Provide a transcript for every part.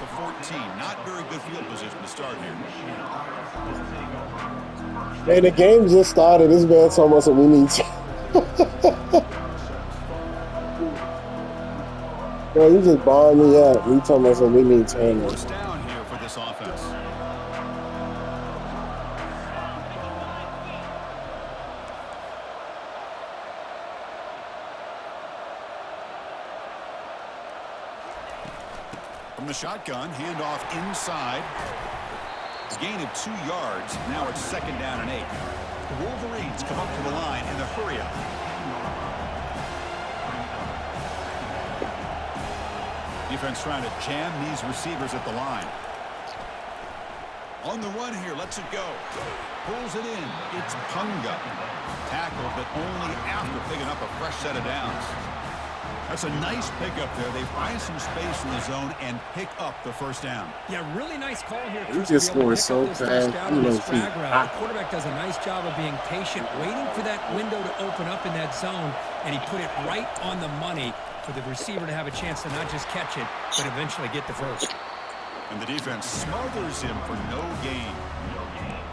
the 14. Not very good field position to start here. Hey, the game just started. This man told us that we need to. Bro, you just barred me up. He told us that we need turnovers. First down here for this offense. From the shotgun, handoff inside. A gain of 2 yards. Now it's second down and 8. The Wolverines come up to the line in the hurry-up. Defense trying to jam these receivers at the line. On the run here, lets it go. Pulls it in. It's Punga. Tackled, but only after picking up a fresh set of downs. That's a nice pickup there. They find some space in the zone and pick up the first down. Yeah, really nice call here. He just scored so fast. The quarterback does a nice job of being patient, waiting for that window to open up in that zone, and he put it right on the money for the receiver to have a chance to not just catch it, but eventually get the first. And the defense smothers him for no gain.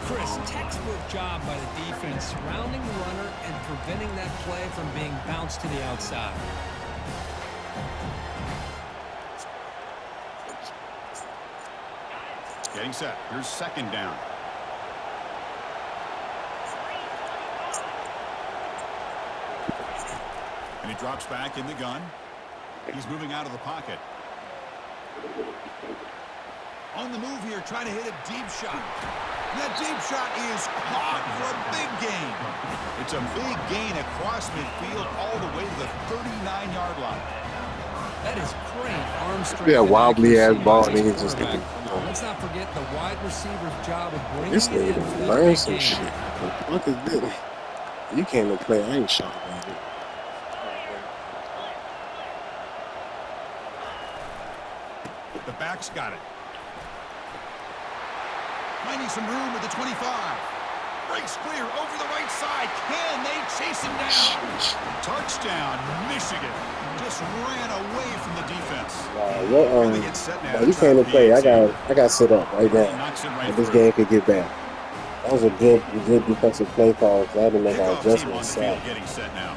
Chris, textbook job by the defense, surrounding the runner and preventing that play from being bounced to the outside. Getting set. Here's second down. And he drops back in the gun. He's moving out of the pocket. On the move here, trying to hit a deep shot. And that deep shot is caught for a big gain. It's a big gain across midfield all the way to the 39-yard line. That is great arm strength. Yeah, wobbly ass ball, and he just get the. Let's not forget the wide receiver's job of bringing This it in nigga for that learn big some gain. shit. What the fuck is this? You can't even play. I ain't shot about it. The back's got it. Finding some room at the 25. Breaks clear over the right side. Can they chase him down? Touchdown, Michigan. Just ran away from the defense. They get set now. You can't even play. I got sit up right now. And this game could get back. That was a good defensive play call. I had to make our adjustments. Getting set now.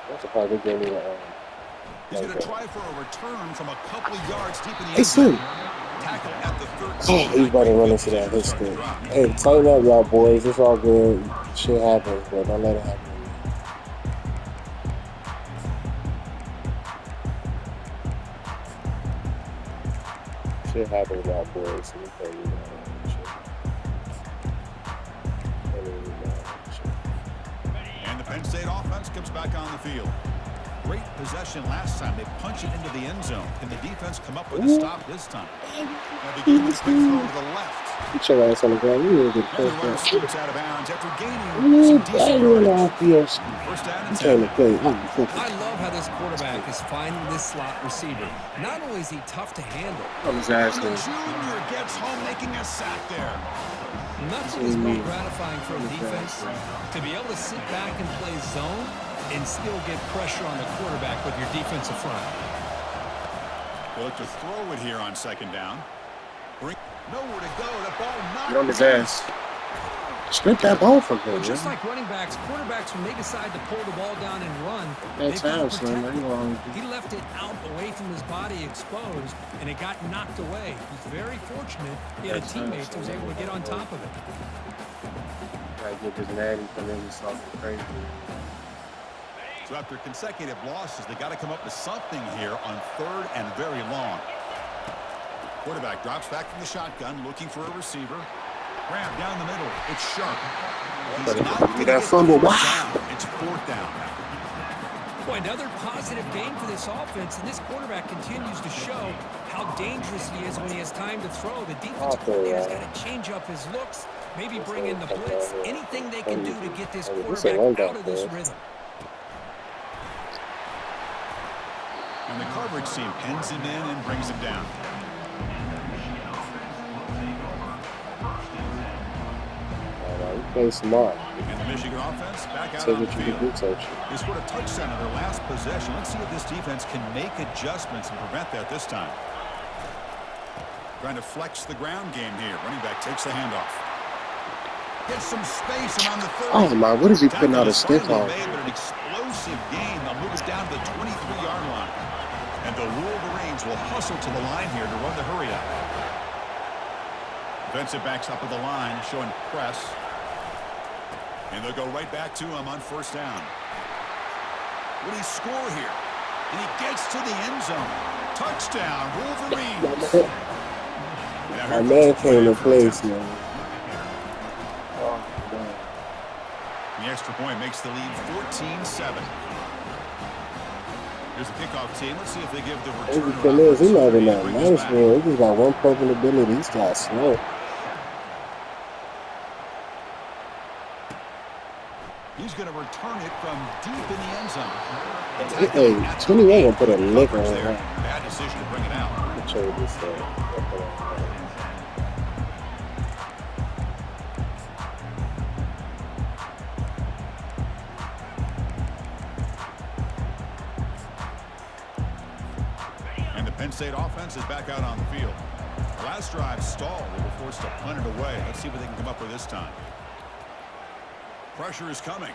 That's a part they gave me. He's going to try for a return from a couple of yards deep in the end zone. Tackle at the 13. Oh, he's about to run into that. That's good. Hey, tighten up, y'all boys. It's all good. Shit happens, but don't let it happen. Shit happens, y'all boys. Let me tell you And the Penn State offense comes back on the field. Great possession last time. They punch it into the end zone. Can the defense come up with a stop this time? Now begin with a quick throw to the left. Get your ass on the ground. You need to get first down. Scoots out of bounds after gaining some decent yards. First down and 10. I love how this quarterback is finding this slot receiver. Not only is he tough to handle. The junior gets home making a sack there. Nothing is more gratifying for a defense to be able to sit back and play zone and still get pressure on the quarterback with your defensive front. They'll look to throw it here on second down. Nowhere to go. The ball not. Get on his ass. Strip that ball from him. Well, just like running backs, quarterbacks, when they decide to pull the ball down and run, he left it out away from his body exposed, and it got knocked away. He's very fortunate he had a teammate who was able to get on top of it. Gotta get this natty from him something crazy. So after consecutive losses, they got to come up with something here on third and very long. Quarterback drops back from the shotgun, looking for a receiver. Grab down the middle. It's Sharp. He's not going to get down. It's fourth down. Boy, another positive game for this offense, and this quarterback continues to show how dangerous he is when he has time to throw. The defensive coordinator's got to change up his looks, maybe bring in the blitz, anything they can do to get this quarterback out of this rhythm. And the coverage team pins him in and brings him down. Play smart. And The Michigan offense back out Say on the what you can field. do, coach. They scored a touchdown on their last possession. Let's see if this defense can make adjustments and prevent that this time. Trying to flex the ground game here. Running back takes the handoff. Gets some space around the 30. Oh my, what is he putting out a stiff on? Made, but an explosive gain. They'll move it down to the 23-yard line. And the Wolverines will hustle to the line here to run the hurry up. Defensive backs up at the line, showing press. And they'll go right back to him on first down. Will he score here? And he gets to the end zone. Touchdown, Wolverines. My man came to place, man. Oh, man. The extra point makes the lead 14-7. Here's the kickoff team. Let's see if they give the return. The thing is, he's not even that nice, man. He just got one proven ability. He's got slow. He's going to return it from deep in the end zone. Hey, 28 will put a lick on there. it. Bad decision to bring it out. I'll show you this thing. And the Penn State offense is back out on the field. The last drive stalled. They were forced to punt it away. Let's see what they can come up with this time. Pressure is coming.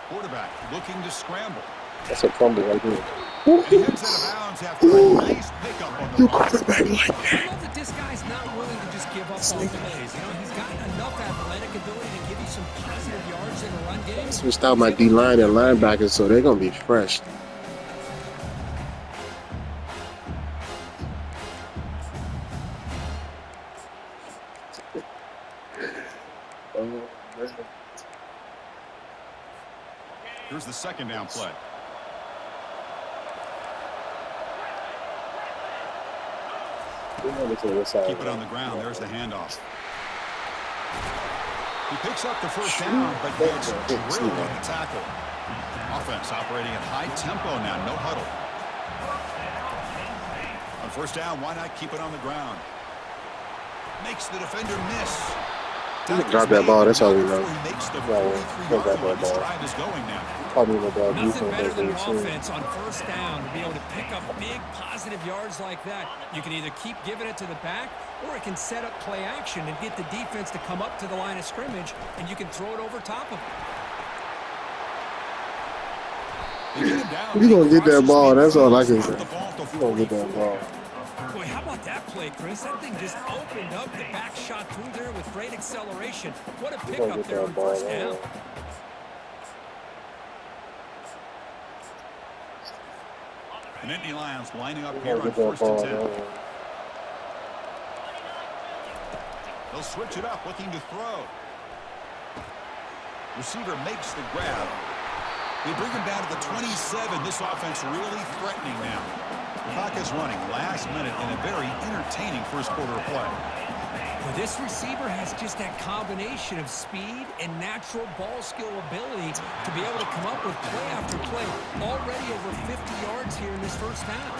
Quarterback looking to scramble. That's a fumble right there. And he heads out of bounds after a nice pickup on the run. I love that this guy's not willing to just give up on plays. You know, he's got enough athletic ability to give you some positive yards in the run game. Switched out my D-line and linebackers, so they're going to be fresh. Here's the second down play. Keep it on the ground. There's the handoff. He picks up the first down, but gets drilled on the tackle. Offense operating at high tempo now. No huddle. On first down, why not keep it on the ground? Makes the defender miss. Drop that ball. That's all we know. He makes the 43-yard line. This drive is going now. Nothing better than an offense on first down to be able to pick up big positive yards like that. You can either keep giving it to the back, or it can set up play action and get the defense to come up to the line of scrimmage, and you can throw it over top of them. You're going to get that ball. That's all I can say. You're going to get that ball. Boy, how about that play, Chris? That thing just opened up. The back shot through there with great acceleration. What a pickup there on first down. The Nittany Lions lining up here on first and 10. They'll switch it up, looking to throw. Receiver makes the grab. They bring him down to the 27. This offense really threatening now. The clock is running last minute in a very entertaining first quarter of play. Well, this receiver has just that combination of speed and natural ball skill ability to be able to come up with play after play. Already over 50 yards here in this first half.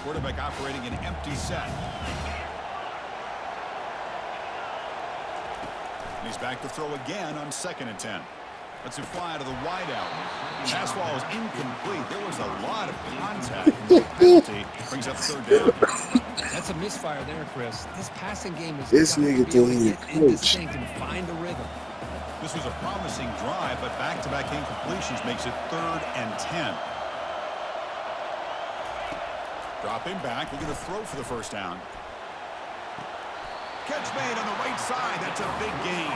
Quarterback operating an empty set. And he's back to throw again on second and 10. Let's fly to the wideout. Pass ball is incomplete. There was a lot of contact. No penalty. Brings up third down. That's a misfire there, Chris. This passing game is This nigga to be able to think get he in coach. distinct and find a rhythm. This was a promising drive, but back-to-back incompletions makes it third and 10. Dropping back, looking to throw for the first down. Catch made on the right side. That's a big gain.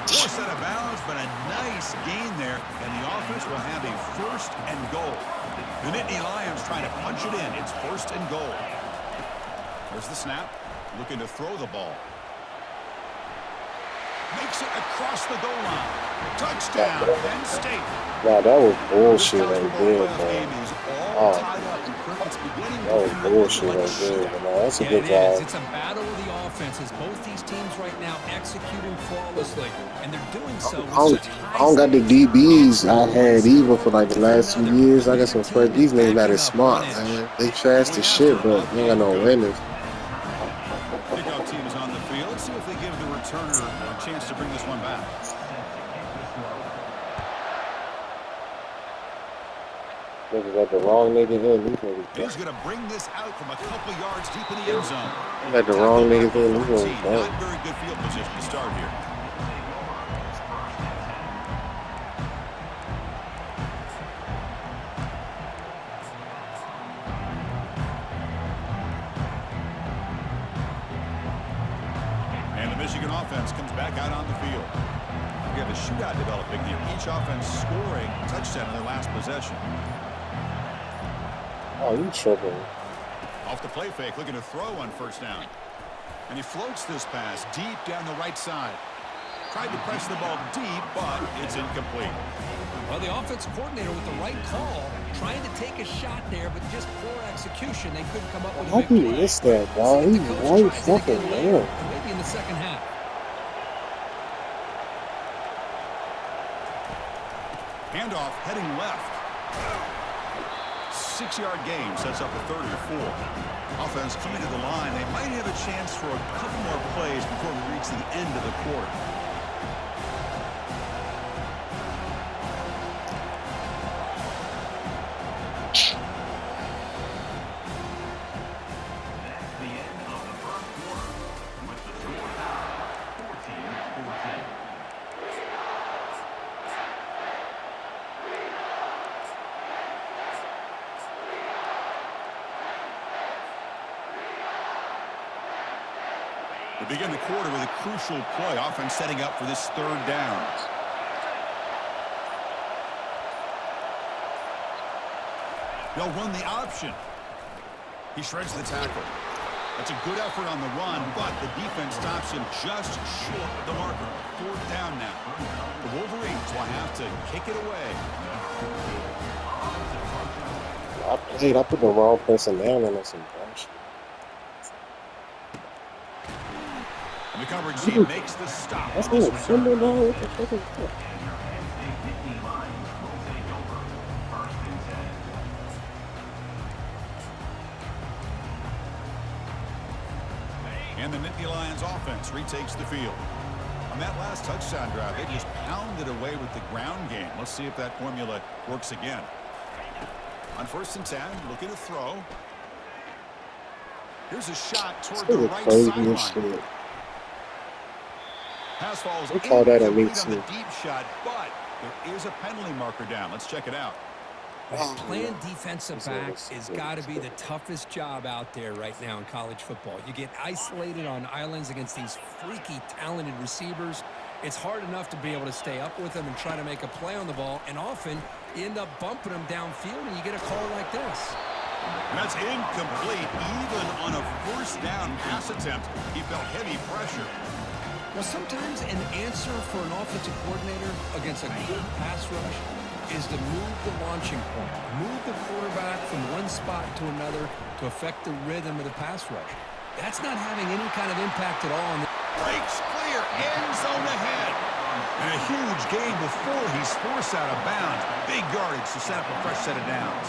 Forced out of bounds, but a nice gain there, and the offense will have a first and goal. The Nittany Lions trying to punch it in. It's first and goal. There's the snap. Looking to throw the ball. Makes it across the goal line. Touchdown, Penn State. Nah, that was This bullshit college right football there, playoff man. game is all Oh, tied up, and Kirk, it's beginning that to was feel a little bit bullshit like a right there. shootout. But nah, that's a Yeah, good it is. drive. It's a battle of the offenses. Both these teams right now executing flawlessly, and they're doing so with such I high don't got the stakes. DBs I From one had even for score like the to last 2 another, years. I got neither some fresh. team is These niggas not backing as up one smart, inch. man. They fast We as have shit, but kickoff they ain't got game no good. winners. Kickoff team is on the field. Let's see if they give the returner a chance to bring this one back. Niggas got the wrong nigga in. These And niggas he's going to bring this out from a couple yards deep in the end zone. got the wrong Tackled back niggas in. for These 14. niggas dumb. Not very good field position to start here. And the Michigan offense comes back out on the field. We have a shootout developing here. Each offense scoring a touchdown in their last possession. Oh, you tripping. Off the play fake, looking to throw on first down. And he floats this pass deep down the right side. Tried to press the ball deep, but it's incomplete. Well, the offensive coordinator with the right call, trying to take a shot there, but just poor execution. They couldn't come up with a How big he play. missed that, We'll dog? see if He the coach right tries it again fucking later, man. or maybe in the second half. Handoff heading left. 6-yard gain sets up a 3rd and 4. Offense coming to the line. They might have a chance for a couple more plays before we reach the end of the quarter. We begin the quarter with a crucial play. Offense setting up for this 3rd down. They'll run the option. He shreds the tackle. That's a good effort on the run, but the defense stops him just short of the marker. 4th down now. The Wolverines will have to kick it away. I put the wrong person down on some bullshit. And the coverage team makes the stop. That's on this not a return. symbol, dog. What the fuck is that? And the Nittany Lions offense retakes the field. On that last touchdown drive, they just pounded away with the ground game. Let's see if that formula works again. On 1st and 10, looking to throw. Here's a shot toward the This is right crazy sideline. as shit. Pass falls We call that a incomplete meat on the suit. deep shot, but there is a penalty marker down. Let's check it out. Playing defensive This back is- has got to be the toughest job out there right now in college football. You get isolated on islands against these freaky, talented receivers. It's hard enough to be able to stay up with them and try to make a play on the ball, and often you end up bumping them downfield, and you get a call like this. And that's incomplete. Even on a 1st down pass attempt, he felt heavy pressure. Well, sometimes an answer for an offensive coordinator against a good pass rush is to move the launching point, move the quarterback from one spot to another to affect the rhythm of the pass rush. That's not having any kind of impact at all on the Breaks clear, end zone ahead. And a huge gain before he's forced out of bounds. Big yardage to set up a fresh set of downs.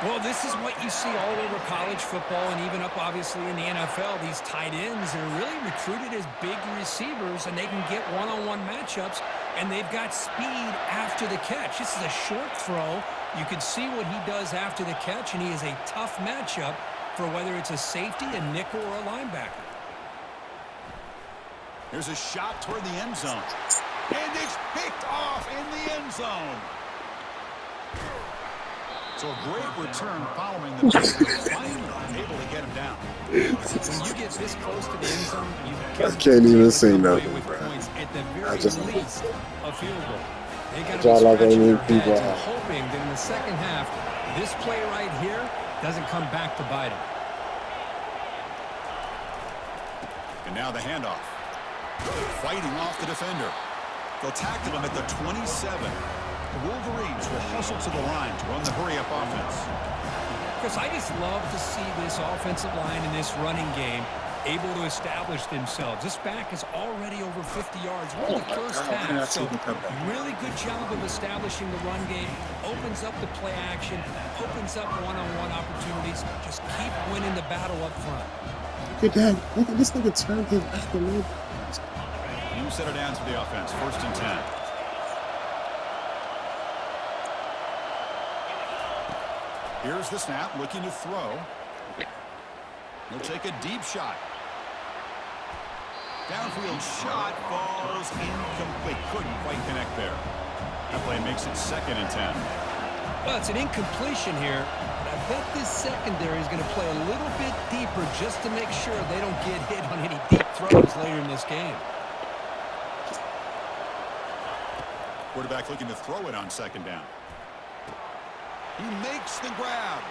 Well, this is what you see all over college football and even up, obviously, in the NFL. These tight ends are really recruited as big receivers, and they can get one-on-one matchups, and they've got speed after the catch. This is a short throw. You can see what he does after the catch, and he is a tough matchup for whether it's a safety, a nickel, or a linebacker. Here's a shot toward the end zone. And it's picked off in the end zone. So a great return following the play. Finally able to get him down. When you get this close to the end zone, you I can't even say come away nothing, with bro. points, at the I very just- least, a field goal. They got to Y'all be like scratching any their people heads and have. hoping that in the second half, this play right here doesn't come back to bite them. And now the handoff. Fighting off the defender. They'll tackle him at the 27. The Wolverines will hustle to the line to run the hurry-up offense. Chris, I just love to see this offensive line in this running game able to establish themselves. This back is already over 50 yards. We're in the first half, so really good job of establishing the run game. Opens up the play action, opens up one-on-one opportunities. Just keep winning the battle up front. Look at that. Look at this nigga turn his back and move. New set of downs for the offense. 1st and 10. Here's the snap, looking to throw. He'll take a deep shot. Downfield shot falls incomplete. Couldn't quite connect there. That play makes it 2nd and 10. Well, it's an incompletion here, but I bet this secondary is going to play a little bit deeper just to make sure they don't get hit on any deep throws later in this game. Quarterback looking to throw it on 2nd down. He makes the grab.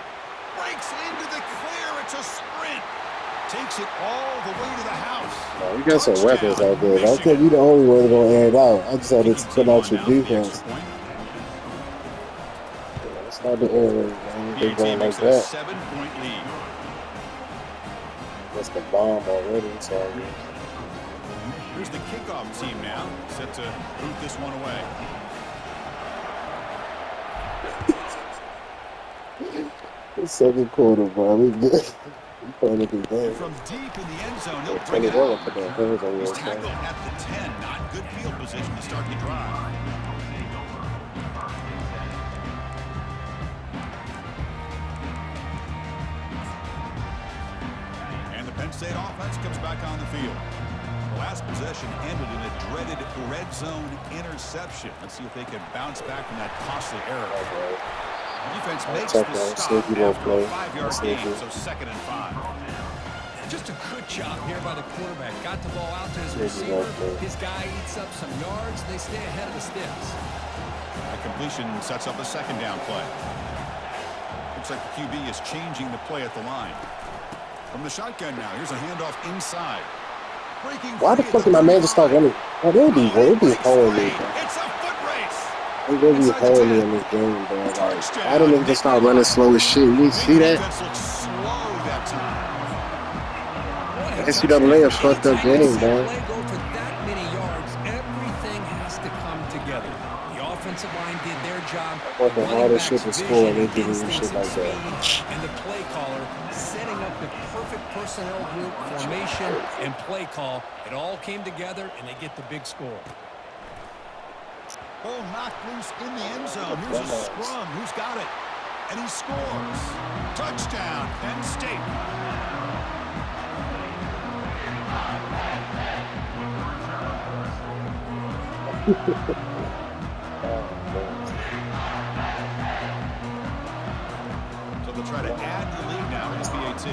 Breaks into the clear. It's a sprint. Takes it all the way to the house. Oh, you got some weapons out there. I don't think you're the only one going to add out. I just had to fill out your defense. It's not the end, man. They're going like that. 7-point lead. That's the bomb already. So Here's the kickoff team now, set to boot this one away. the 2nd quarter, bro. We good. We playing a good game. From deep in the end zone, he'll bring it out. He's tackled at the 10. Not good field position to start the drive. And the Penn State offense comes back on the field. The last possession ended in a dreaded red zone interception. Let's see if they can bounce back from that costly error. Defense makes the stop after a 5-yard gain, so 2nd and 5. Just a good job here by the quarterback. Got the ball out to his receiver. His guy eats up some yards. They stay ahead of the sticks. A completion sets up a 2nd down play. Looks like the QB is changing the play at the line. From the shotgun now, here's a handoff inside. Why the fuck did my man just start running? Oh, they'll be holding me, bro. It's a foot race. They're going to be holding me in this game, bro. Like, I don't even just start running slow as shit. You see that? NCAA a fucked up game, bro. Go for that many yards. Everything has to come together. The offensive line did their job. Working hard as shit to score, and they giving you shit like that. And the play caller setting up the perfect personnel group, formation, and play call. It all came together, and they get the big score. Ball knocked loose in the end zone. Here's a scrum. Who's got it? And he scores. Touchdown, Penn State. So they'll try to add the lead now in PAT.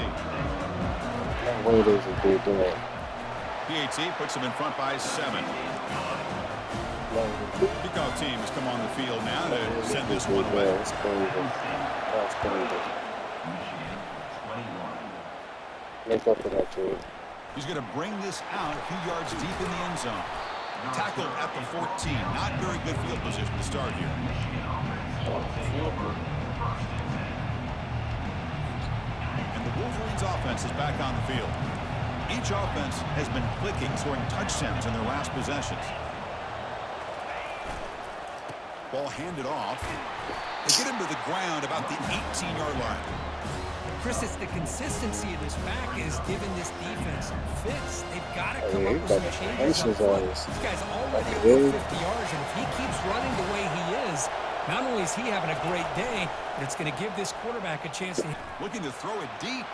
What it is that they're doing. PAT puts them in front by 7. Kickoff team has come on the field now to send this one away. That's crazy. That's crazy. Make up for that, too. He's going to bring this out a few yards deep in the end zone. Tackled at the 14. Not very good field position to start here. And the Wolverines offense is back on the field. Each offense has been clicking, scoring touchdowns in their last possessions. Ball handed off. They get him to the ground about the 18-yard line. Chris, it's the consistency of this back is giving this defense some fits. They've got to come up with some changes up front. This guy's already over 50 yards, and if he keeps running the way he is, not only is he having a great day, but it's going to give this quarterback a chance to... Looking to throw it deep.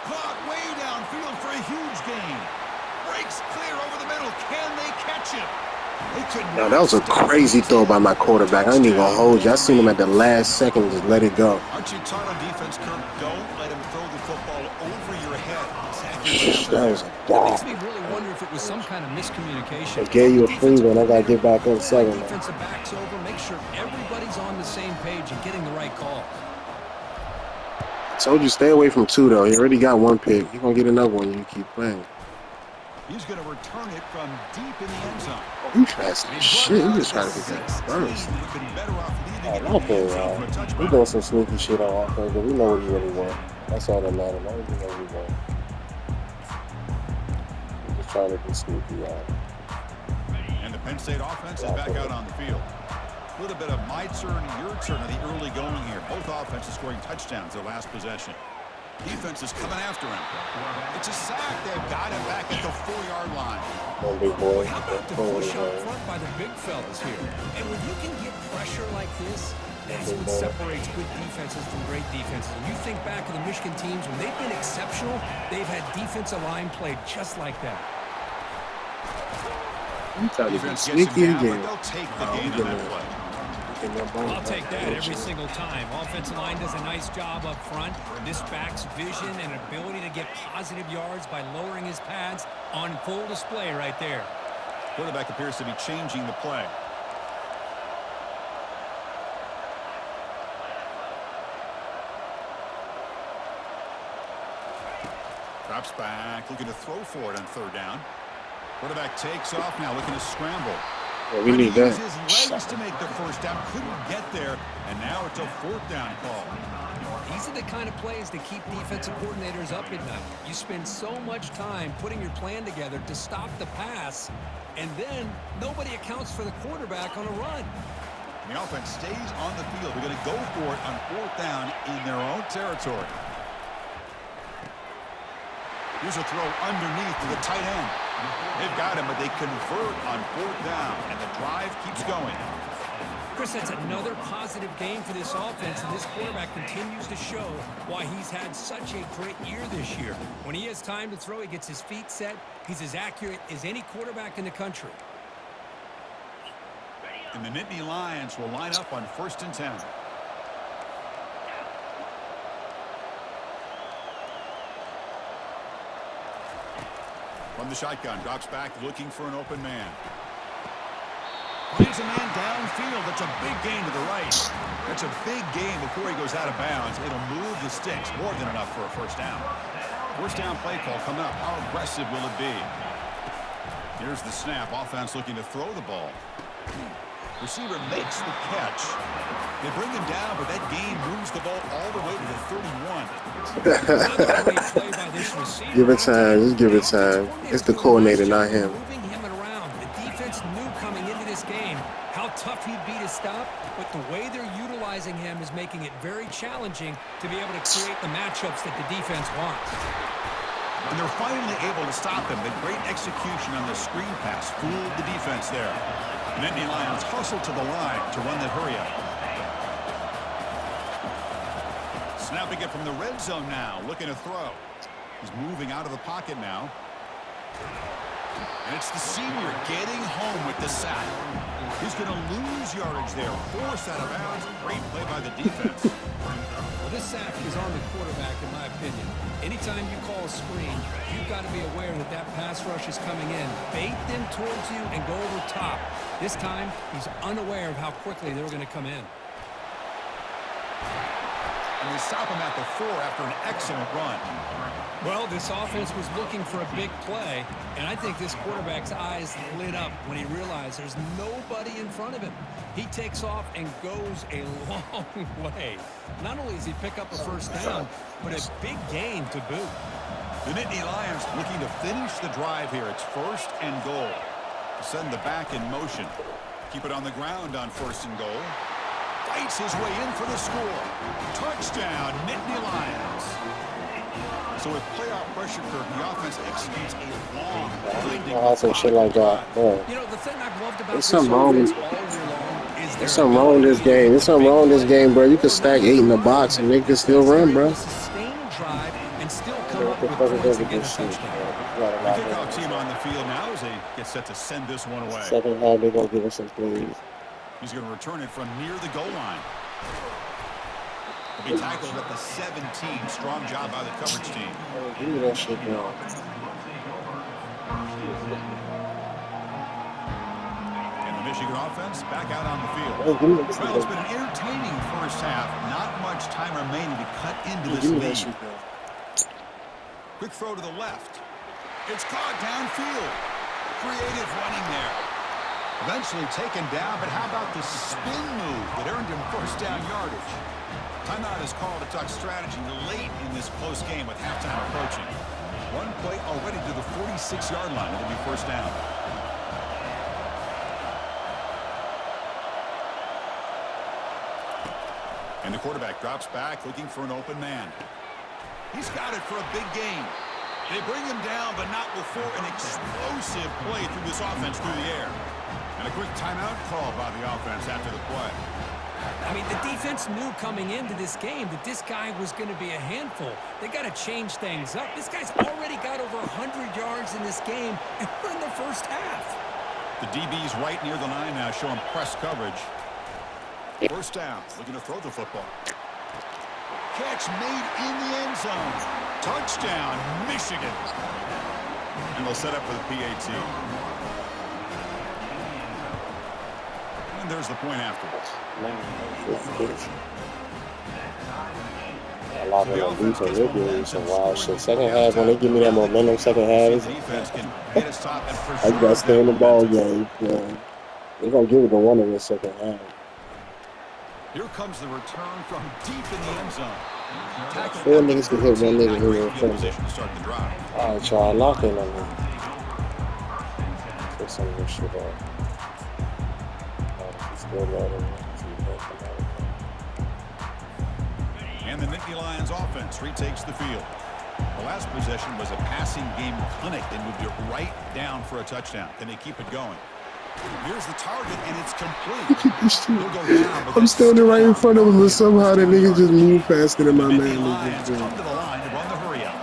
Caught way downfield for a huge gain. Breaks clear over the middle. Can they catch him? No, that was a crazy throw by my quarterback. I ain't even gonna hold you. I seen him at the last second just let it go. Aren't you taught on defense, Kirk? Don't let him throw the football over your head. Exactly. That was a It makes me really wonder if it was some kind of miscommunication. I gave you a free one. I gotta get back on 7. Defensive backs over. Make sure everybody's on the same page and getting the right call. I told you stay away from 2 though. He already got 1 pick. You're gonna get another one. You keep playing. He's going to return it from deep in the end zone. He tries to shit. He just trying to get that first. We doing some sneaky shit on offense, but we know what he really wants. That's all that matters. As long as we know what he wants. We're just trying to be sneaky, y'all. And the Penn State offense is back out on the field. A little bit of my turn, your turn in the early going here. Both offenses scoring touchdowns their last possession. Defense is coming after him. It's a sack. They've got him back at the 4-yard line. Oh, big boy. How about the push up front by the big fellas here? And when you can get pressure like this, that's what separates good defenses from great defenses. And you think back to the Michigan teams, when they've been exceptional, they've had defensive line played just like that. You trying to be sneaky again. They'll take the gain on that play. I'll take that every single time. Offensive line does a nice job up front. This back's vision and ability to get positive yards by lowering his pads on full display right there. Quarterback appears to be changing the play. Drops back, looking to throw for it on 3rd down. Quarterback takes off now, looking to scramble. Yeah, we need that. His legs to make the 1st down, couldn't get there, and now it's a 4th down call. These are the kind of plays that keep defensive coordinators up at night. You spend so much time putting your plan together to stop the pass, and then nobody accounts for the quarterback on a run. And the offense stays on the field. We're going to go for it on 4th down in their own territory. Here's a throw underneath to the tight end. They've got him, but they convert on 4th down, and the drive keeps going. Chris, that's another positive game for this offense, and this quarterback continues to show why he's had such a great year this year. When he has time to throw, he gets his feet set. He's as accurate as any quarterback in the country. And the Nittany Lions will line up on 1st and 10. From the shotgun, drops back, looking for an open man. Finds a man downfield. That's a big gain to the right. That's a big gain before he goes out of bounds. It'll move the sticks. More than enough for a 1st down. 1st down play call coming up. How aggressive will it be? Here's the snap. Offense looking to throw the ball. Receiver makes the catch. They bring him down, but that gain moves the ball all the way to the 31. Give it time. Just give it time. It's the coordinator, not him. Moving him around. The defense knew coming into this game how tough he'd be to stop, but the way they're utilizing him is making it very challenging to be able to create the matchups that the defense wants. And they're finally able to stop him. The great execution on the screen pass fooled the defense there. Nittany Lions hustle to the line to run that hurry up. Snapping it from the red zone now, looking to throw. He's moving out of the pocket now. And it's the senior getting home with the sack. He's going to lose yardage there. Forced out of bounds. Great play by the defense. Well, this sack is on the quarterback, in my opinion. Anytime you call a screen, you've got to be aware that that pass rush is coming in. Bait them towards you and go over top. This time, he's unaware of how quickly they're going to come in. And they stop him at the 4 after an excellent run. Well, this offense was looking for a big play, and I think this quarterback's eyes lit up when he realized there's nobody in front of him. He takes off and goes a long way. Not only does he pick up a 1st down, but a big gain to boot. The Nittany Lions looking to finish the drive here. It's 1st and goal. Send the back in motion. Keep it on the ground on 1st and goal. Fights his way in for the score. Touchdown, Nittany Lions. So with playoff pressure curve, the offense executes a long, awesome shit like that. Yeah. You know, the thing I've loved about There's this something wrong with offense all year long is There's something wrong with this game. There's something wrong with this game, bro. You can stack 8 in the box and they can still run, bro. Sustain drive and still come up with points and get a touchdown. The kickoff team on the field now as they get set to send this one away. 2nd half, they're going to give us some plays. He's going to return it from near the goal line. He'll be tackled at the 17. Strong job by the coverage team. Oh, give me that shit, bro. And the Michigan offense back out on the field. Oh, give me that Well, it's been an entertaining 1st half. Not much time remaining to cut into this give me that lead. shit, bro. Quick throw to the left. It's caught downfield. Creative running there. Eventually taken down, but how about the spin move that earned him first down yardage? Timeout is called to talk strategy late in this close game with halftime approaching. One play already to the 46-yard line. It'll be first down. And the quarterback drops back looking for an open man. He's got it for a big gain. They bring him down, but not before an explosive play through this offense through the air. And a quick timeout call by the offense after the play. I mean, the defense knew coming into this game that this guy was going to be a handful. They got to change things up. This guy's already got over 100 yards in this game, and we're in the first half. The DB's right near the line now, showing press coverage. First down, looking to throw the football. Catch made in the end zone. Touchdown, Michigan. And they'll set up for the PAT. And there's the point afterwards. A lot of them defense, they're doing some wild shit. Second half, when they give me that momentum, second half, I got to stay in the ball game. Yeah. They're going to give it to one in the second half. Here comes the return from deep in the end zone. Four niggas can hit one nigga who will finish it. All right, y'all, lock in on me. Get some of this shit off. And the Nittany Lions offense retakes the field. The last possession was a passing game clinic. They moved it right down for a touchdown. Can they keep it going? Here's the target, and it's complete. I'm standing right in front of him, and somehow that nigga just moved faster than my man. Lions come to the line to run the hurry up.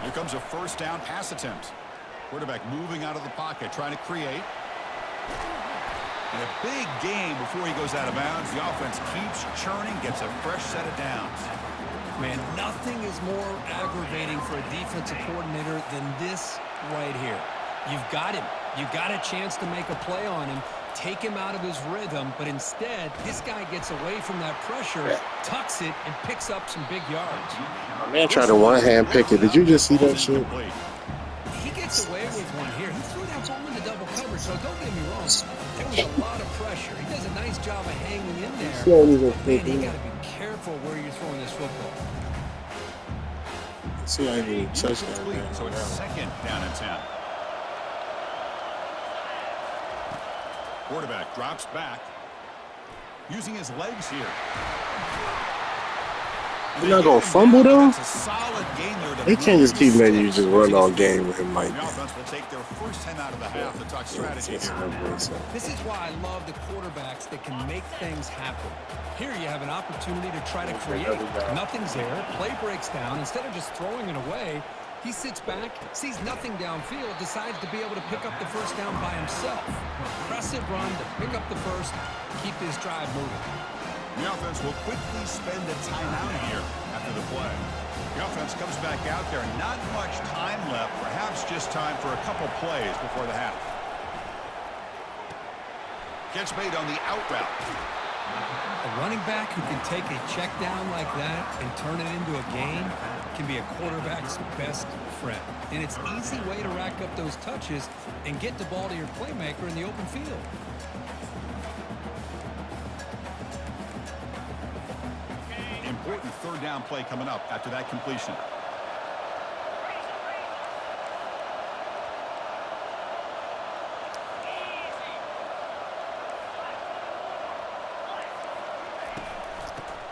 Here comes a first down pass attempt. Quarterback moving out of the pocket, trying to create. And a big game before he goes out of bounds. The offense keeps churning, gets a fresh set of downs. Man, nothing is more aggravating for a defensive coordinator than this right here. You've got him. You got a chance to make a play on him, take him out of his rhythm, but instead, this guy gets away from that pressure, tucks it, and picks up some big yards. My man tried to one-hand pick it. Did you just see that shit? He gets away with one here. He threw that ball into double coverage, so don't get me wrong. There was a lot of pressure. He does a nice job of hanging in there. Man, you got to be careful where you're throwing this football. See, I even touched that. So it's second down and 10. Quarterback drops back, using his legs here. You're not going to fumble, though? They can't just keep letting you just run all game with him like that. The offense will take their first 10 out of the half to talk strategy here. This is why I love the quarterbacks that can make things happen. Here you have an opportunity to try to create. Nothing's there. Play breaks down. Instead of just throwing it away, he sits back, sees nothing downfield, decides to be able to pick up the first down by himself. Impressive run to pick up the first, keep this drive moving. The offense will quickly spend a timeout here after the play. The offense comes back out there. Not much time left, perhaps just time for a couple plays before the half. Catch made on the out route. A running back who can take a check down like that and turn it into a gain can be a quarterback's best friend. And it's an easy way to rack up those touches and get the ball to your playmaker in the open field. Important third down play coming up after that completion.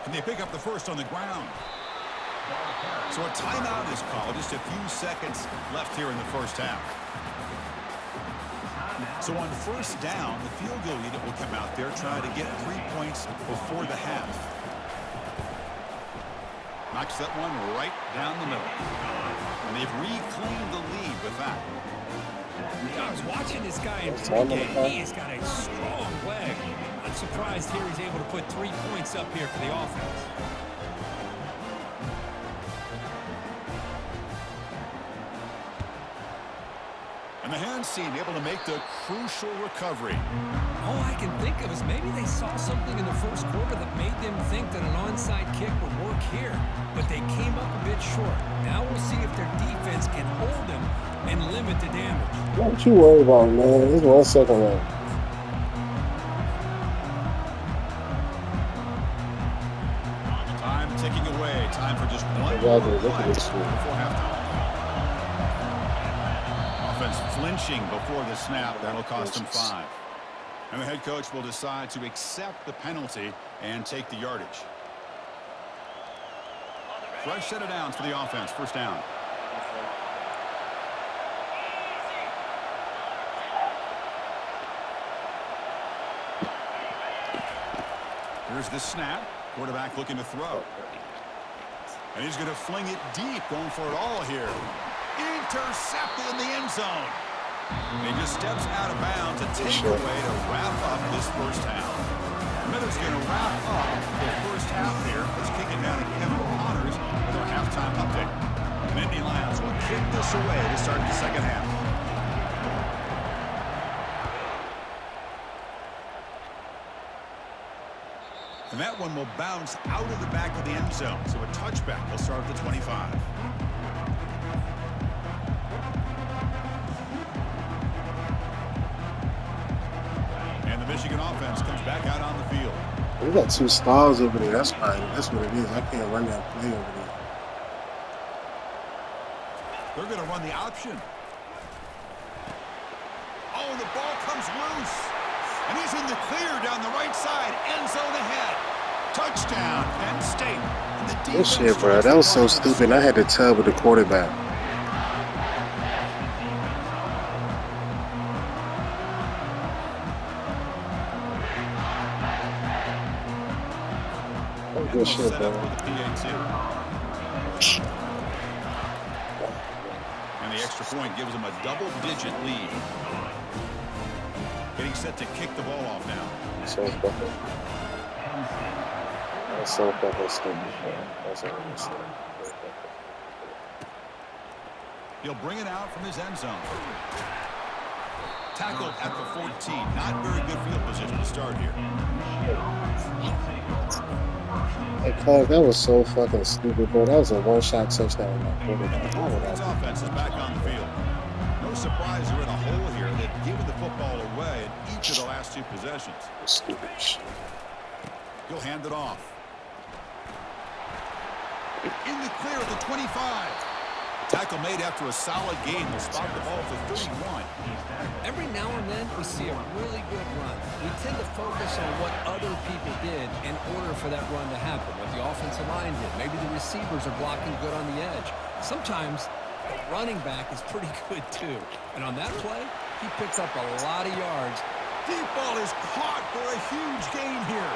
And they pick up the first on the ground. So a timeout is called. Just a few seconds left here in the first half. So on first down, the field goal unit will come out there trying to get 3 points before the half. Knocks that one right down the middle. And they've reclaimed the lead with that. I was watching this guy in pregame. He has got a strong leg. I'm surprised here he's able to put 3 points up here for the offense. And And the hands team able to make the crucial recovery. All I can think of is maybe they saw something in the first quarter that made them think that an onside kick would work here. But they came up a bit short. Now we'll see if their defense can hold them and limit the damage. What you worry about, man? There's 1 second left. Time ticking away. Time for just one Look more at play this one. before halftime. Offense flinching before the snap. That'll cost them 5. And the head coach will decide to accept the penalty and take the yardage. Fresh set of downs for the offense. First down. Here's the snap. Quarterback looking to throw. And he's going to fling it deep, going for it all here. Intercepted in the end zone. And he just steps out of bounds to take away to wrap up this first half. Miller's going to wrap up the first half here. Let's kick it down to Kevin Connors with our halftime update. And Nittany Lions will kick this away to start the second half. And that one will bounce out of the back of the end zone. So a touchback will start at the 25. And the Michigan offense comes back out on the field. We got 2 stars over there. That's fine. That's what it is. I can't run that play over there. They're going to run the option. Oh, the ball comes loose. And he's in the clear down the right side. End zone ahead. Touchdown, Penn State. This shit, bro. That was so stupid. I had to tell with the quarterback. Oh, good shit, bro. And the extra point gives them a double-digit lead. Getting set to kick the ball off now. So fucking. That's so fucking stupid, man. That's all I'm saying. He'll bring it out from his end zone. Tackled at the 14. Not very good field position to start here. Hey, Clark, that was so fucking stupid, bro. That was a one-shot touchdown. His offense is back on the field. No surprise they're in a hole here. They've given the football away in each of the last 2 possessions. Stupid shit. He'll hand it off. In the clear at the 25. Tackle made after a solid gain. Will spot the ball for 31. Every now and then we see a really good run. We tend to focus on what other people did in order for that run to happen. What the offensive line did. Maybe the receivers are blocking good on the edge. Sometimes the running back is pretty good too. And on that play, he picked up a lot of yards. Deep ball is caught for a huge gain here.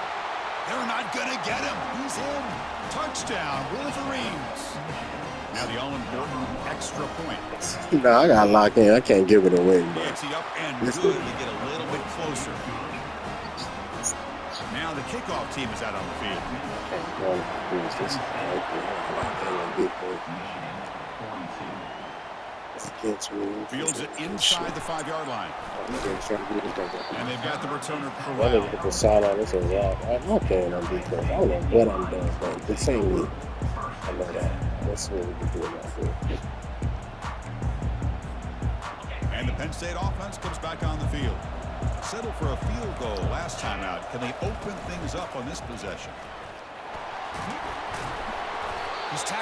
They're not going to get him. He's in. Touchdown, Wolverines. Now the all-important extra point. Nah, I got locked in. I can't give it away, bro. Ante up and good to get a little bit closer. Now the kickoff team is out on the field. Fields it inside the 5-yard line. And they've got the returner corralled. Get the sideline. This is I'm playing on defense. I don't know what I'm doing, but this ain't me. I know that. That's what we can do about it. And the Penn State offense comes back on the field. Settled for a field goal last time out. Can they open things up on this possession?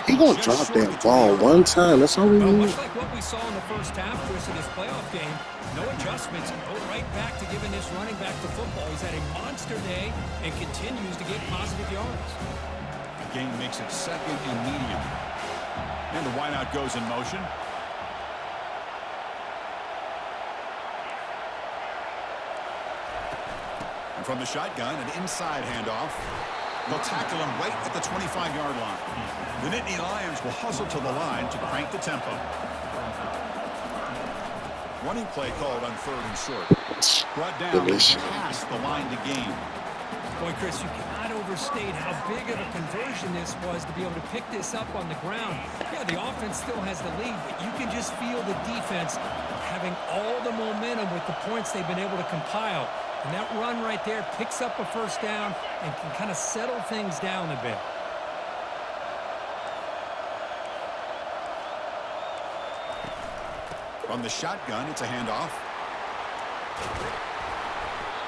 He gonna drop that ball one time. That's all we need. Much like what we saw in the first half, Chris, in this playoff game, no adjustments. Go right back to giving this running back the football. He's had a monster day and continues to get positive yards. The game makes it second and medium. And the wideout goes in motion. And from the shotgun, an inside handoff. They'll tackle him right at the 25-yard line. The Nittany Lions will hustle to the line to crank the tempo. Running play called on 3rd and short. Brought down past the line to gain. Boy, Chris, you cannot overstate how big of a conversion this was to be able to pick this up on the ground. Yeah, the offense still has the lead, but you can just feel the defense having all the momentum with the points they've been able to compile. And that run right there picks up a first down and can kind of settle things down a bit. From the shotgun, it's a handoff.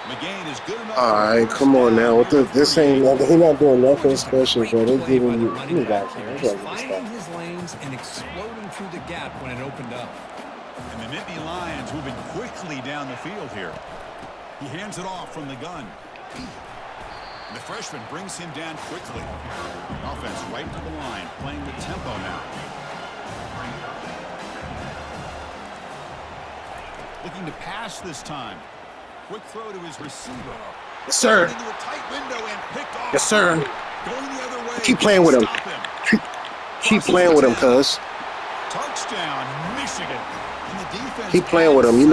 McGain is good enough. All right, come on now. This ain't nothing. He's not doing nothing special, bro. They giving you. Let me back here. Just finding his lanes and exploding through the gap when it opened up. And the Nittany Lions moving quickly down the field here. He hands it off from the gun. And the freshman brings him down quickly. Offense right to the line, playing with tempo now. Looking to pass this time. Quick throw to his receiver. Yes, sir. Into a tight window and picked off. Yes, sir. Going the other way. Keep playing with him. Keep playing with him, cuz. Touchdown, Michigan. And the defense Keep playing with him. You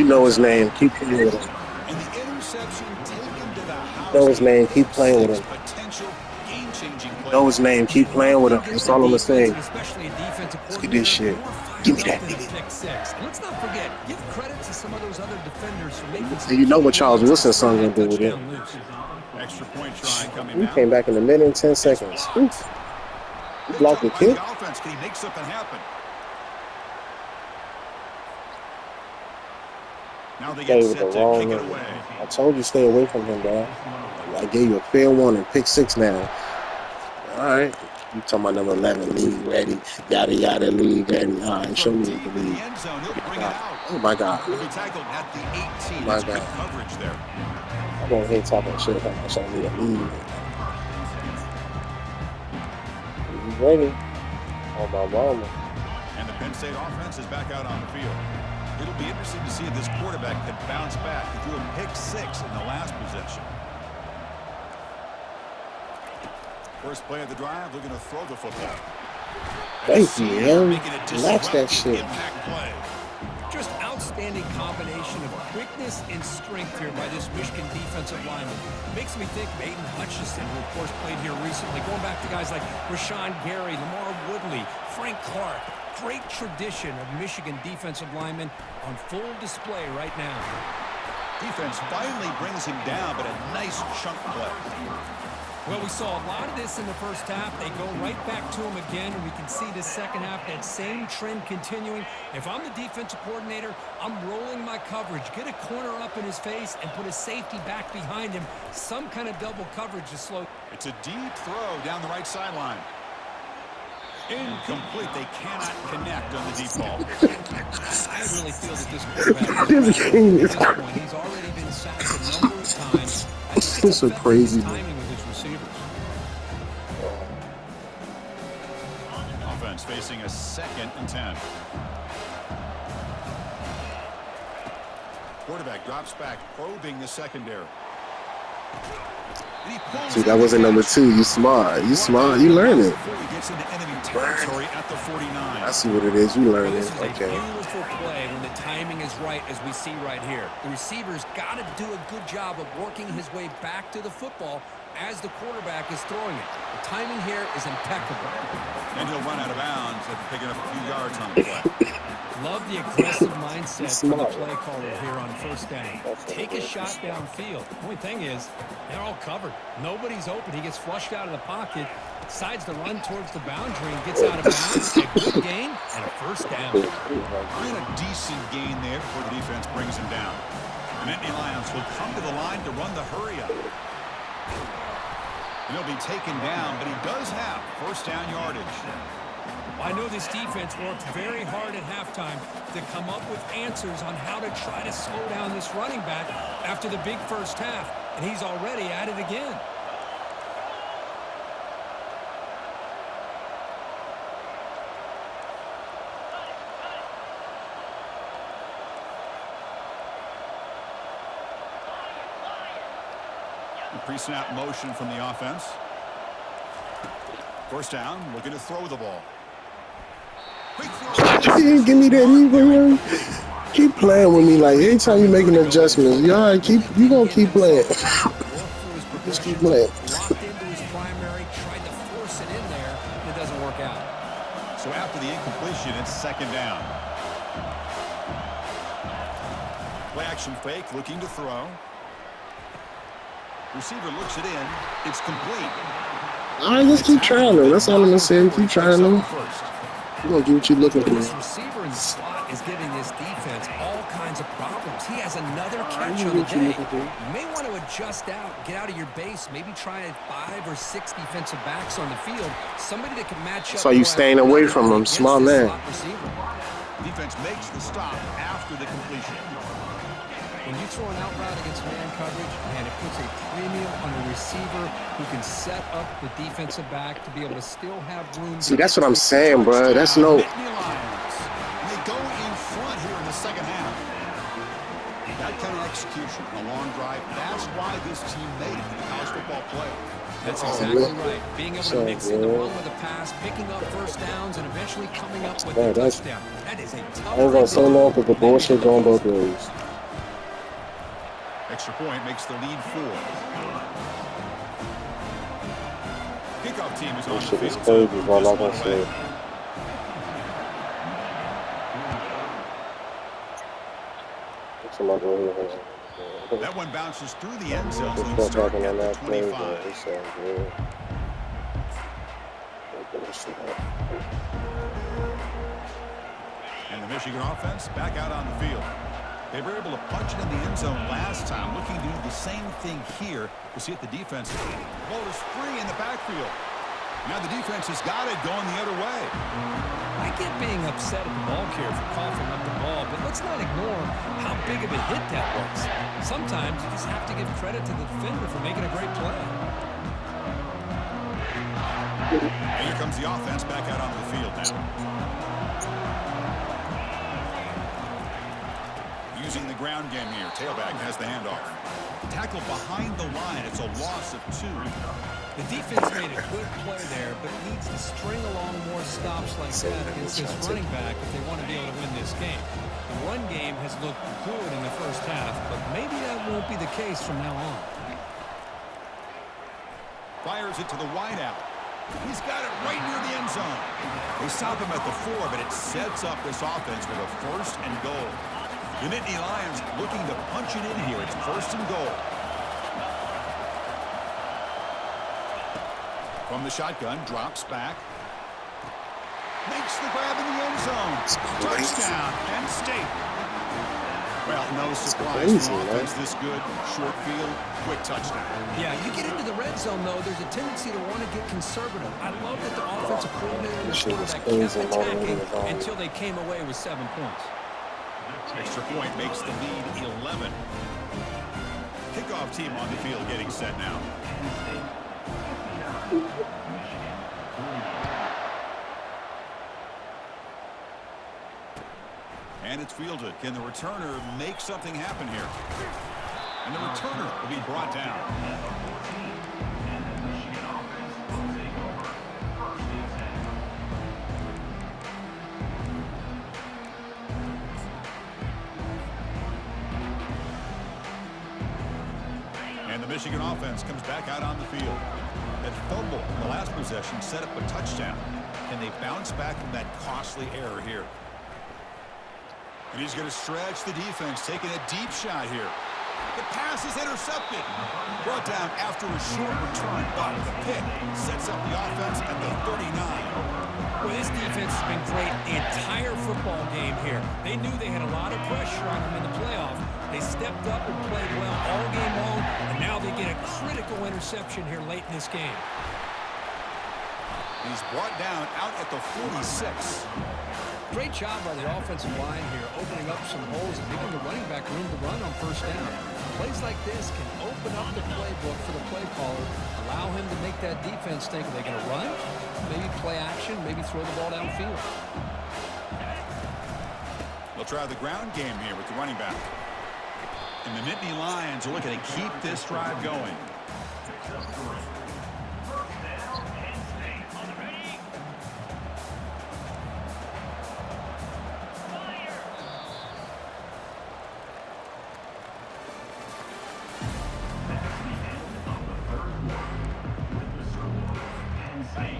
know his name. Keep playing with him. And the interception taken to the house. Know his name. Keep playing with him. Potential game-changing play. Know his name. Keep playing with him. That's all I'm gonna say. Especially a defensive Let's get this shit. Give me that, nigga. pick six. And let's not forget, give credit to some of those other defenders for making some. And you know what Charles Wilson's son gonna do with it. Extra point try coming He out. came back in a minute and 10 seconds. Oof. He blocked the kick. Offense, can he make something happen? Now they get Stay with set the to wrong kick it number. away. I told you stay away from him, dog. I gave you a fair warning. Pick 6 now. All right. You talking about number 11, league ready, yada yada, league ready. All right, show me the league. Oh my God. He'll be tackled at the 18. My That's good God. coverage there. I'm gonna hate talking shit about myself. I need a lead. He's ready. On my mama. And the Penn State offense is back out on the field. It'll be interesting to see if this quarterback can bounce back. He threw a pick 6 in the last possession. First play of the drive, looking to throw the football. Thank you, man. Match that shit. Impact play. Just outstanding combination of quickness and strength here by this Michigan defensive lineman. Makes me think of Aiden Hutchinson, who of course played here recently. Going back to guys like Rashawn Gary, Lamar Woodley, Frank Clark. Great tradition of Michigan defensive linemen on full display right now. Defense finally brings him down, but a nice chunk play. Well, we saw a lot of this in the first half. They go right back to him again, and we can see the second half, that same trend continuing. If I'm the defensive coordinator, I'm rolling my coverage. Get a corner up in his face and put a safety back behind him. Some kind of double coverage to slow. It's a deep throw down the right sideline. Incomplete. They cannot connect on the deep ball. I really feel that this quarterback This at this point, he's already been sacked a number of times. This is so crazy. Timing with his receivers. Offense facing a 2nd and 10. Quarterback drops back, probing the secondary. See, that wasn't number 2. You smart. You smart. You learn it. Before he gets into enemy territory at the 49. I see what it is. You learn This it. is a Okay. beautiful play when the timing is right, as we see right here. The receiver's got to do a good job of working his way back to the football as the quarterback is throwing it. The timing here is impeccable. And he'll run out of bounds after picking up a few yards on the play. Love the aggressive mindset from the Smart. play caller here on first down. Take a shot downfield. The only thing is, they're all covered. Nobody's open. He gets flushed out of the pocket, decides to run towards the boundary, and gets out of bounds. A good gain and a first down. And a decent gain there before the defense brings him down. The Nittany Lions will come to the line to run the hurry up. And he'll be taken down, but he does have first down yardage. I know this defense worked very hard at halftime to come up with answers on how to try to slow down this running back after the big first half, and he's already at it again. Pre-snap motion from the offense. First down, looking to throw the ball. Quick throw. He didn't give me that either. Keep playing with me. Like, anytime you making adjustments, you all right, you gonna keep playing. Just keep playing. Locked into his primary, tried to force it in there, and it doesn't work out. So after the incompletion, it's second down. Play action fake, looking to throw. Receiver looks it in. It's complete. All right, just keep trying though. That's all I'm gonna say. Keep trying though. You're gonna get what you're looking for. This receiver in the slot is giving this defense all kinds of problems. He has another catch on the day. You may want to adjust out, get out of your base, maybe try 5 or 6 defensive backs on the field. Somebody that can match up. So you staying away from him, small man. Defense makes the stop after the completion. When you throw an out route against man coverage, man, it puts a premium on the receiver who can set up the defensive back to be able to still have room. See, that's what I'm saying, bro. That's no. They go in front here in the second half. That kind of execution, a long drive, that's why this team made it in the college football playoff. That's exactly right. Being able to mix in the run with a pass, picking up first downs, and eventually coming up with a touchdown. That is a tough. I ain't gonna say no because the bullshit going both ways. Extra point makes the lead 4. Kickoff team is on the field. This shit is crazy, bro. Like I said. That one bounces through the end zone and starting at the 25. And the Michigan offense back out on the field. They were able to punch it in the end zone last time, looking to do the same thing here to see if the defense. Ball is free in the backfield. Now the defense has got it going the other way. I get being upset at the ball carrier for coughing up the ball, but let's not ignore how big of a hit that was. Sometimes you just have to give credit to the defender for making a great play. And here comes the offense back out onto the field now. Using the ground game here. Tailback has the handoff. Tackle behind the line. It's a loss of 2. The defense made a good play there, but needs to string along more stops like that against this running back if they want to be able to win this game. The run game has looked good in the first half, but maybe that won't be the case from now on. Fires it to the wideout. He's got it right near the end zone. They stop him at the 4, but it sets up this offense with a 1st and goal. The Nittany Lions looking to punch it in here. It's 1st and goal. From the shotgun, drops back. Makes the grab in the end zone. Touchdown, Penn State. Well, no surprise for offense this good. Short field, quick touchdown. Yeah, you get into the red zone, though, there's a tendency to want to get conservative. I love that the offensive coordinator and the quarterback kept attacking until they came away with 7 points. Extra point makes the lead 11. Kickoff team on the field getting set now. And it's fielded. Can the returner make something happen here? And the returner will be brought down. And the Michigan offense comes back out on the field. That fumble in the last possession set up a touchdown. Can they bounce back from that costly error here? And he's going to stretch the defense, taking a deep shot here. The pass is intercepted. Brought down after a short return, but the pick sets up the offense at the 39. Well, this defense has been great the entire football game here. They knew they had a lot of pressure on them in the playoff. They stepped up and played well all game long, and now they get a critical interception here late in this game. He's brought down out at the 46. Great job by the offensive line here, opening up some holes and giving the running back room to run on 1st down. Plays like this can open up the playbook for the play caller, allow him to make that defense think, are they going to run? Maybe play action, maybe throw the ball downfield. They'll try the ground game here with the running back. And the Nittany Lions are looking to keep this drive going.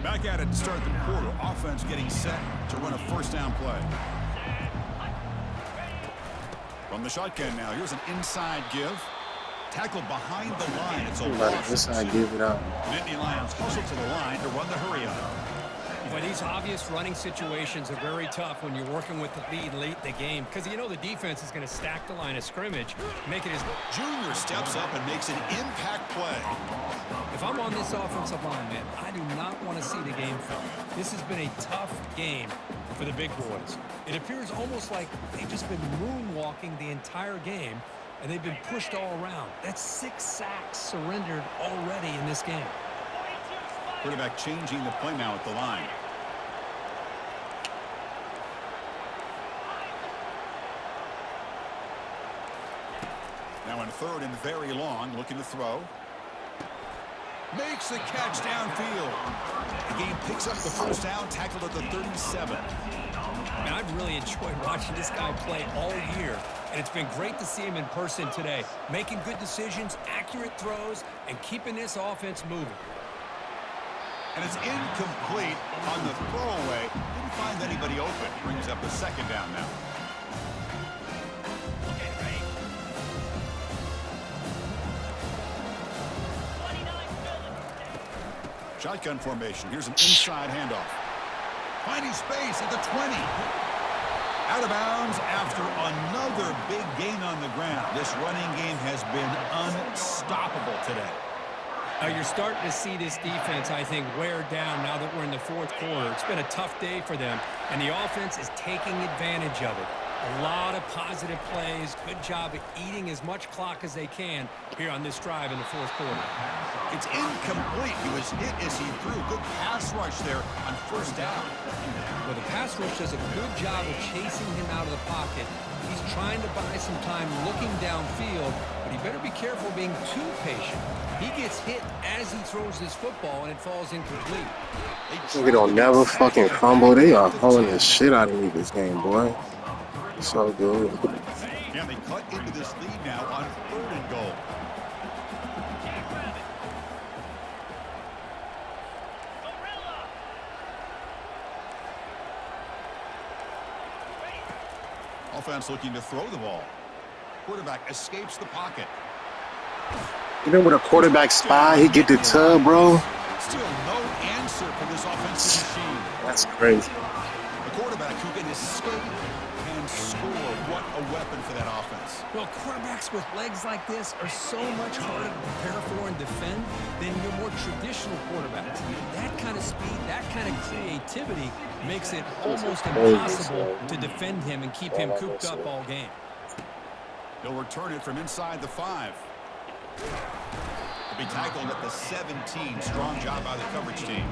Back at it to start the quarter. Offense getting set to run a 1st down play. From the shotgun now, here's an inside give. Tackled behind the line. It's a loss. This I give it up. Nittany Lions hustle to the line to run the hurry up. But these obvious running situations are very tough when you're working with the lead late in the game because you know the defense is going to stack the line of scrimmage, make it as Junior steps up and makes an impact play. If I'm on this offensive line, man, I do not want to see the game film. This has been a tough game for the big boys. It appears almost like they've just been moonwalking the entire game, and they've been pushed all around. That's 6 sacks surrendered already in this game. Quarterback changing the play now at the line. Now in third and very long, looking to throw. Makes the catch downfield. The game picks up the first down, tackled at the 37. And I've really enjoyed watching this guy play all year, and it's been great to see him in person today, making good decisions, accurate throws, and keeping this offense moving. And it's incomplete on the throwaway. Didn't find anybody open. Brings up a second down now. Shotgun formation. Here's an inside handoff. Finding space at the 20. Out of bounds after another big gain on the ground. This running game has been unstoppable today. Now you're starting to see this defense, I think, wear down now that we're in the fourth quarter. It's been a tough day for them, and the offense is taking advantage of it. A lot of positive plays. Good job of eating as much clock as they can here on this drive in the fourth quarter. It's incomplete. He was hit as he threw. Good pass rush there on first down. Well, the pass rush does a good job of chasing him out of the pocket. He's trying to buy some time looking downfield, but he better be careful being too patient. He gets hit as he throws this football, and it falls incomplete. We don't never fucking fumble. They are pulling the shit out of me this game, boy. So good. And they cut into this lead now on third and goal. Offense looking to throw the ball. Quarterback escapes the pocket. You know, with a quarterback spy, he get the tub, bro. Still no answer for this offensive machine. That's crazy. A quarterback who can escape and score. What a weapon for that offense. Well, quarterbacks with legs like this are so much harder to prepare for and defend than your more traditional quarterbacks. That kind of speed, that kind of creativity makes it almost impossible to defend him and keep him cooped up all game. He'll return it from inside the 5. He'll be tackled at the 17. Strong job by the coverage team.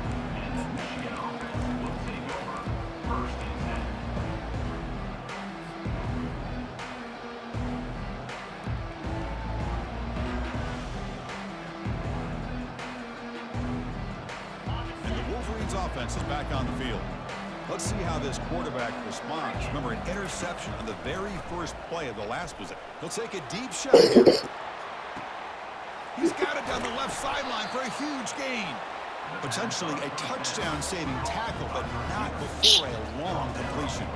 Offense is back on the field. Let's see how this quarterback responds. Remember, an interception on the very first play of the last possession. He'll take a deep shot here. He's got it down the left sideline for a huge gain. Potentially a touchdown-saving tackle, but not before a long completion.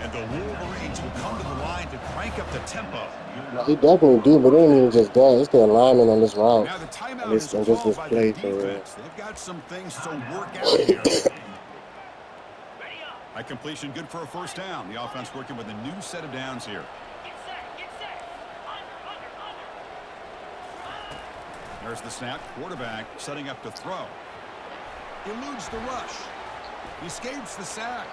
And the Wolverines will come to the line to crank up the tempo. No, he definitely do, but it ain't even just that. It's the alignment on this route. Now the timeout And is just called this by play the for defense. They've got some things to work out here. That completion good for a first down. The offense working with a new set of downs here. There's the snap. Quarterback setting up to throw. Eludes the rush. He escapes the sack.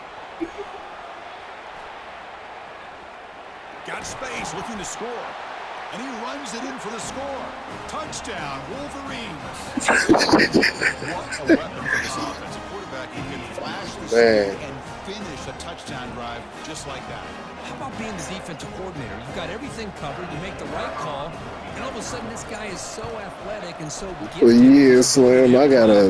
Got space, looking to score. And he runs it in for the score. Touchdown, Wolverines. What a weapon for this offense. A quarterback who can flash the speed and finish a touchdown drive just like that. How about being the defensive coordinator? You've got everything covered. You make the right call. And all of a sudden, this guy is so athletic and so gifted. Well, yeah, Slim,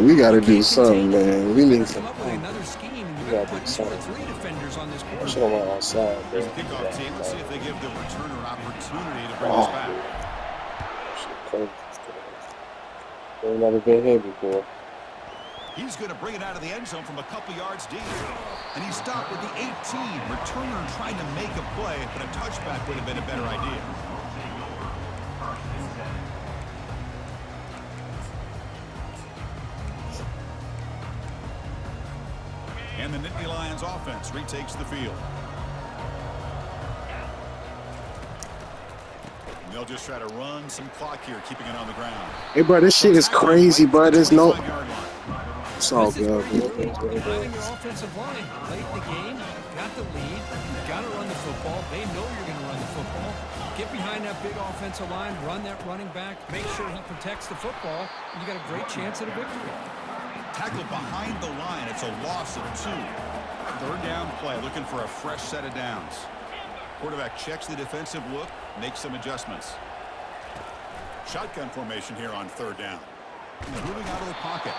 we gotta do something, man. We need come some. up with another scheme, and you got to put 2 or 3 defenders on this quarterback. Should have went outside, bro. There's a kickoff team. Let's see if they give the returner an opportunity to bring us back. Shit crazy. They've never been here before. He's going to bring it out of the end zone from a couple yards deep. And he stopped with the 18. Returner trying to make a play, but a touchback would have been a better idea. And the Nittany Lions offense retakes the field. And they'll just try to run some clock here, keeping it on the ground. Hey, bro, this shit is crazy, bro. There's no... It's all good. Behind your offensive line, late in the game, got the lead, you've got to run the football. They know you're going to run the football. Get behind that big offensive line, run that running back, make sure he protects the football, and you got a great chance at a victory. Tackle behind the line. It's a loss of 2. Third down play, looking for a fresh set of downs. Quarterback checks the defensive look, makes some adjustments. Shotgun formation here on third down. Moving out of the pocket.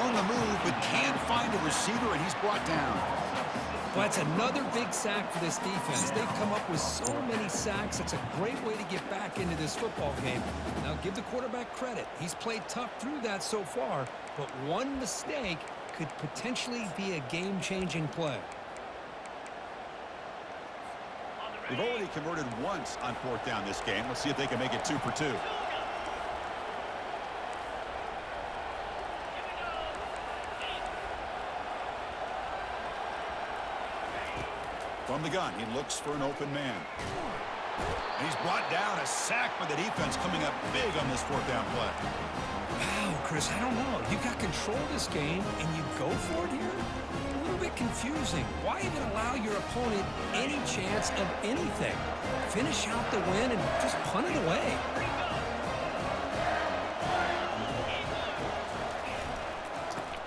On the move, but can't find a receiver, and he's brought down. Well, that's another big sack for this defense. They've come up with so many sacks. It's a great way to get back into this football game. Now, give the quarterback credit. He's played tough through that so far, but one mistake could potentially be a game-changing play. They've already converted once on fourth down this game. Let's see if they can make it 2 for 2. From the gun, he looks for an open man. And he's brought down, a sack by the defense coming up big on this fourth down play. Wow, Chris, I don't know. You got control of this game, and you go for it here? A little bit confusing. Why even allow your opponent any chance of anything? Finish out the win and just punt it away.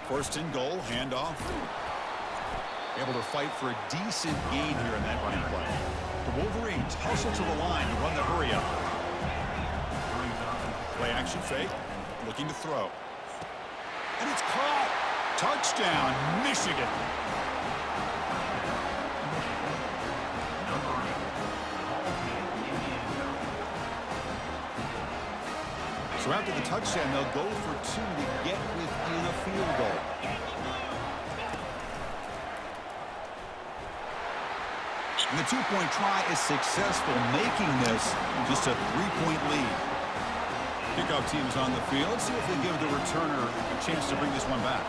First and goal, handoff. Able to fight for a decent gain here in that running play. The Wolverines hustle to the line to run the hurry up. Play action fake, looking to throw. And it's caught. Touchdown, Michigan. So after the touchdown, they'll go for 2 to get within a field goal. And the 2-point try is successful, making this just a 3-point lead. Kickoff team is on the field. Let's see if they give the returner a chance to bring this one back.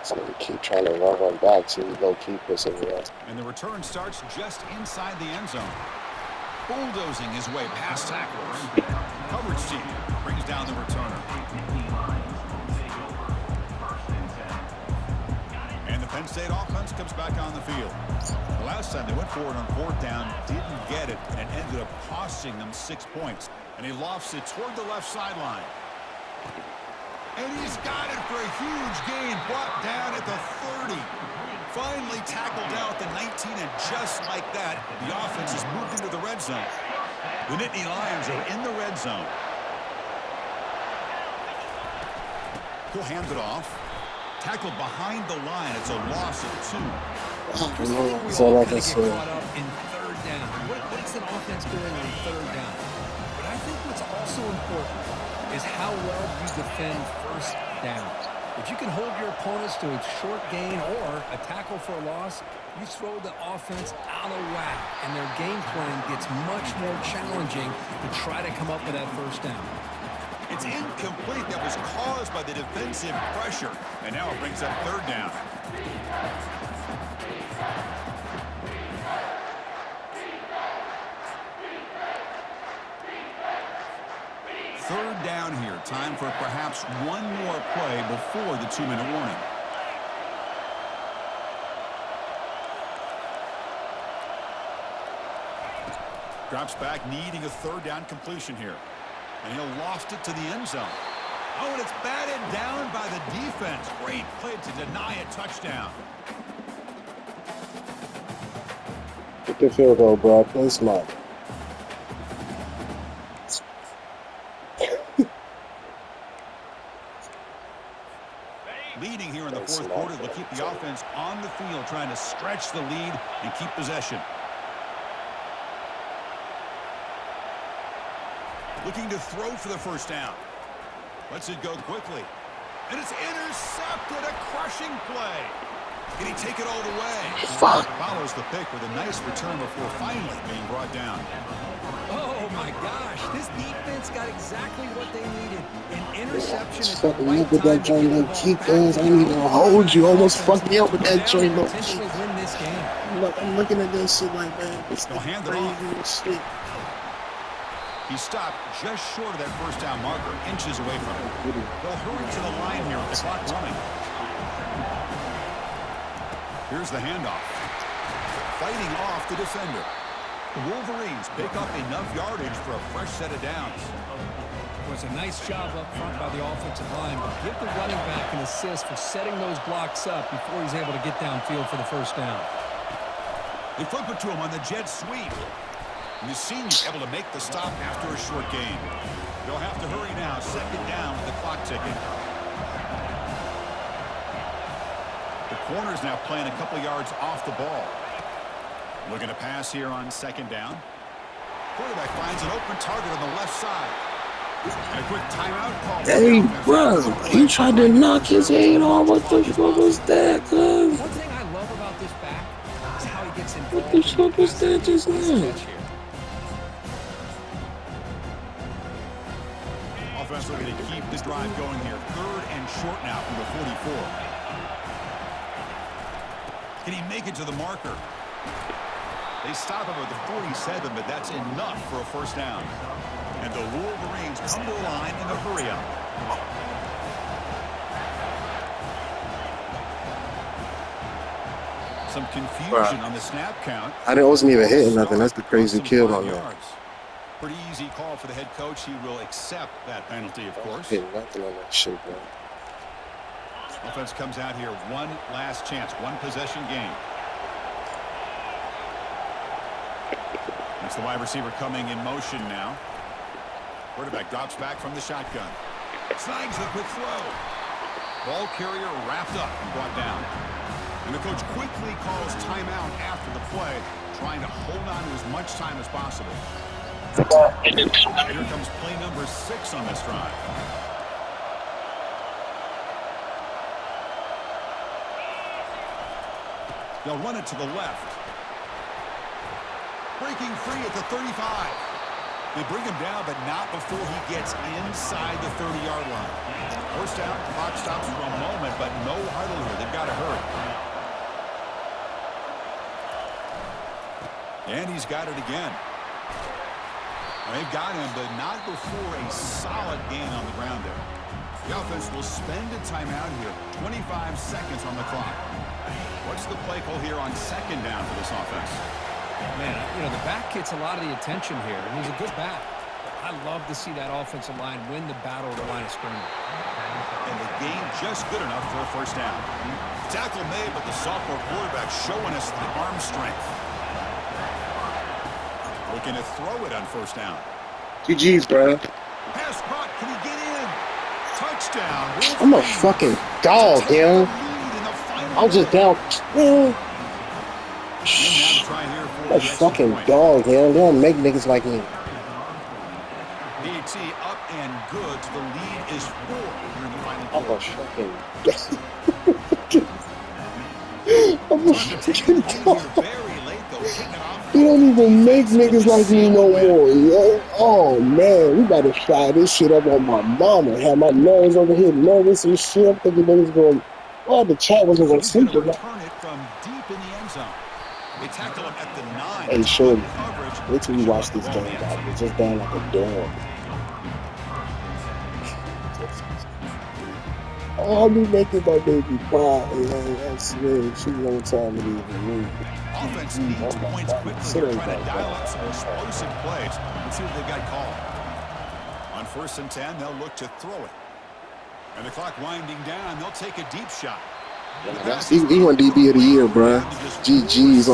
So we keep trying to run one back, so we go keep this in the end. And the return starts just inside the end zone. Bulldozing his way past tacklers. Coverage team brings down the returner. And the Penn State offense comes back on the field. The last time they went forward on fourth down, didn't get it, and it ended up costing them 6 points. And he lofts it toward the left sideline. And he's got it for a huge gain, brought down at the 30. Finally tackled down at the 19, and just like that, the offense has moved into the red zone. The Nittany Lions are in the red zone. He'll hand it off. Tackled behind the line. It's a loss of 2. That's all I can say. Caught up in third down. What's an offense doing on third down? But I think what's also important is how well you defend first down. If you can hold your opponents to a short gain or a tackle for a loss, you throw the offense out of whack, and their game plan gets much more challenging to try to come up with that first down. It's incomplete. That was caused by the defensive pressure. And now it brings up third down. Third down here. Time for perhaps one more play before the 2-minute warning. Drops back, needing a third down completion here. And he'll loft it to the end zone. Oh, and it's batted down by the defense. Great play to deny a touchdown. Get the field goal, bro. Play smart. Leading here in the fourth quarter, they'll keep the offense on the field, trying to stretch the lead and keep possession. Looking to throw for the first down. Lets it go quickly. And it's intercepted. A crushing play. Can he take it all the way? Fuck. Follows the pick with a nice return before finally being brought down. Oh, my gosh. This defense got exactly what they needed. An interception at the Fucking right look at that time. joint, little keep those. I ain't even gonna hold you. Almost fucked me up with that joint, though. Potentially win this game. Look, I'm looking at that shit like, man, it's They'll hand it off. crazy shit. He stopped just short of that first down marker, inches away from it. They'll hurry to the line here with the clock running. Here's the handoff. Fighting off the defender. The Wolverines pick up enough yardage for a fresh set of downs. It was a nice job up front by the offensive line, but give the running back an assist for setting those blocks up before he's able to get downfield for the first down. They flip it to him on the jet sweep. And the senior able to make the stop after a short gain. They'll have to hurry now. Second down with the clock ticking. The corner's now playing a couple yards off the ball. Looking to pass here on second down. Quarterback finds an open target on the left side. And a quick timeout call. Hey, bro, he tried to knock his head off. What the fuck was that, cuz? One thing I love about this back is how he gets involved. What the fuck was that just now? Offense looking to keep this drive going here. Third and short now from the 44. Can he make it to the marker? They stop him at the 47, but that's enough for a first down. And the Wolverines come to the line in a hurry up. Some confusion on the snap count. I wasn't even hitting nothing. That's the crazy kill on that. Pretty easy call for the head coach. He will accept that penalty, of course. Hitting nothing on that shit, bro. Offense comes out here. One last chance. One possession game. That's the wide receiver coming in motion now. Quarterback drops back from the shotgun. Snags the quick throw. Ball carrier wrapped up and brought down. And the coach quickly calls timeout after the play, trying to hold on to as much time as possible. Here comes play number 6 on this drive. They'll run it to the left. Breaking free at the 35. They bring him down, but not before he gets inside the 30-yard line. First down, clock stops for a moment, but no huddle here. They've got to hurry. And he's got it again. They've got him, but not before a solid gain on the ground there. The offense will spend a timeout here. 25 seconds on the clock. What's the play call here on second down for this offense? Man, you know, the back gets a lot of the attention here, and he's a good back. I love to see that offensive line win the battle at the line of scrimmage. And the gain just good enough for a first down. Tackle made, but the sophomore quarterback showing us the arm strength. Looking to throw it on first down. GG's, bro. Pass caught. Can he get in? Touchdown. I'm a fucking dog, yo. I was just down. I'm a fucking dog, yo. They don't make niggas like me. DT up and good. The lead is 4 here in the final I'm a quarter. fucking. I'm a fucking dog. Very late, though, kicking off. You don't even make niggas like me no more, yo. Oh, man. We about to fly this shit up on my mama. Have my nose over here nervous and shit. I'm thinking niggas going, oh, the chat wasn't going to sleep Return tonight. it from deep in the end zone. They tackle him at the 9. Hey, Shorty, Coverage. wait till you watch this game, dog. It's just down like a dog. Oh, I'll be making my baby cry. That's good. She's a long time to even move. Offense needs points quickly. They're trying to dial up some explosive plays. Let's see what they've got called. On 1st and 10, they'll look to throw it. And the clock winding down, they'll take a deep shot. He won DB of the year, bro. GG's.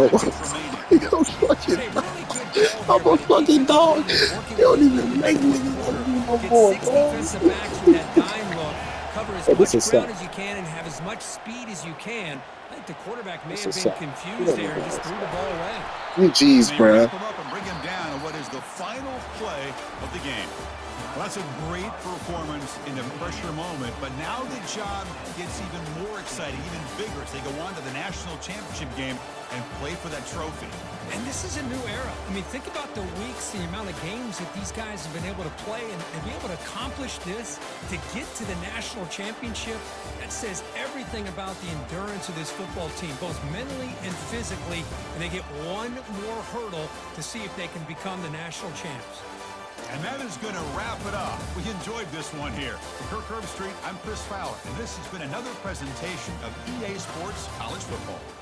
I'm a fucking dog. They don't even make niggas want to be no more, bro. Cover as Hey, this much is ground sad. as you can and have as much speed as you can. I think the quarterback may This have is been sad. confused there and just threw the ball away. GG's, They bro. wrap him up and bring him down in what is the final play of the game. Well, that's a great performance in a pressure moment, but now the job gets even more exciting, even bigger as they go on to the national championship game and play for that trophy. And this is a new era. I mean, think about the weeks, the amount of games that these guys have been able to play and be able to accomplish this, to get to the national championship. That says everything about the endurance of this football team, both mentally and physically. And they get one more hurdle to see if they can become the national champs. And that is going to wrap it up. We enjoyed this one here. For Kirk Herbstreit, I'm Chris Fowler, and this has been another presentation of EA Sports College Football.